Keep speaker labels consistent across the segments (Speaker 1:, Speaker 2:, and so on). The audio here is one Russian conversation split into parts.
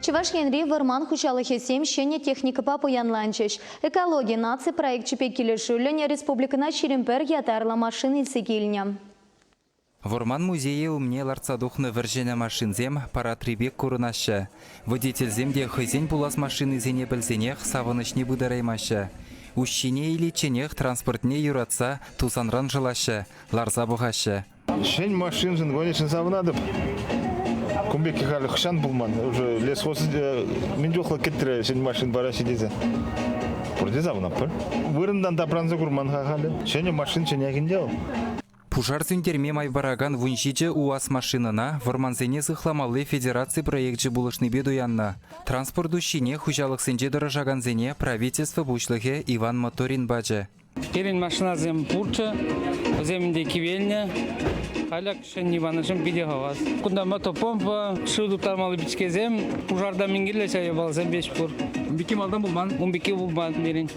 Speaker 1: Чуваш Янри варман хучалыхе сем шене техника папуянланчыш. Экология наци проект чепек келешулен республикана черемпер ятарла машины илсекильня.
Speaker 2: Ворман музее умне ларцадухны вержене машинзем паратрибек курынашы. Водитель земде хызень булас машины зене білзенех савынышне бұдараймашы. Ущине или ченех транспортне юратса тузанран жылашы, ларза бұғашы.
Speaker 3: Шень машин жын гонешін савынадып. Кумбеки халі хышан булман. Уже лес хосы мен жоқла кеттірі шень машин барашы дезе. Бұрде завынап бір. Вырындан тапранзы курман халі. Шень машин шенегін дел.
Speaker 2: Пужар зюнтерме майбараган вуншиче УАЗ машинына ворманзене зыхламалы федерации проектче булышны бедуянна. Транспорту шине хужалык сенже дорожаганзене правительство бушлыхе Иван Моторин баджы.
Speaker 4: Керен машина зем пурча, земде кивельня, халяк шен Иванышым биде хаваз. Кунда мотопомпа, шуду тармалы бичке зем, пужарда мингерлесе ебал зем 5 пур.
Speaker 5: Умбеки малдан булман?
Speaker 4: Умбеки булман берин.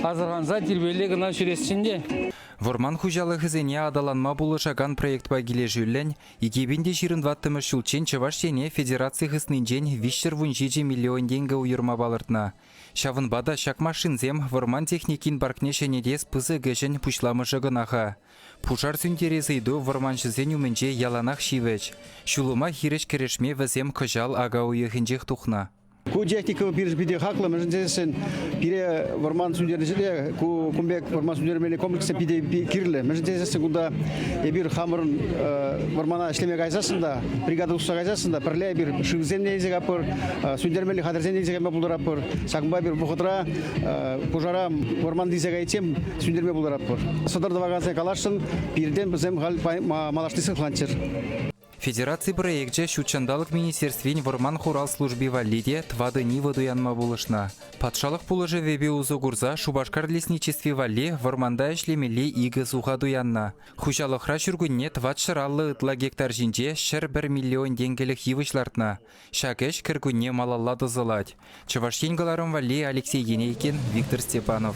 Speaker 4: Азырганза тилбеле гына сүресчинде.
Speaker 2: Ворман хужалык зене адаланма булышаган проект багиле жүллен, 2020 шулчен Чавашене федерации хыснынжен вишер вунжиджи миллион деньги уйырма балыртна. Шавынбада шак машинзем ворман техникин баркнешенедес пызы гэжен пушламышы гынаха. Пушар сүнтерезейду ворманшызен уменже яланах шивеч. Шулыма хиреш керешме вазем кыжал ага уйыхынжех тухна.
Speaker 6: Ку техника пирс биде хаклы мәжінсен пире варман сүндернешіле, ку кумбек варман сүндермелі комплексе биде кирлі. Мәжінсен куда ебір хамырын вармана ішлемек айзасында, бригада ұстақ айзасында, пірле бір шыңзен нейзек апыр, сүндермелі қадырзен нейзек әмі бұлдар апыр, сақынба бір бұқытыра, пұжара варман дейзек айтсем сүндерме бұлдар апыр. Сыдырды вағансын калашсын, пирден бізем малаштысын қыланчыр.
Speaker 2: Федерации проектче шучандалык министерствен ворман хурал службе валиде твады нивы дуянма булышна. Патшалық пулыжы вебе узу гурза Шубашкар лесничестве вали ворманда ишлемели игі суға дуянна. Хужалықра жүргінне тват шыраллы ытла гектар жинже шыр 1 миллион денгелік хивышлартна. Шакеш кіргінне малалла дызылать. Чаваш енгіларым вали Алексей Генейкин, Виктор Степанов.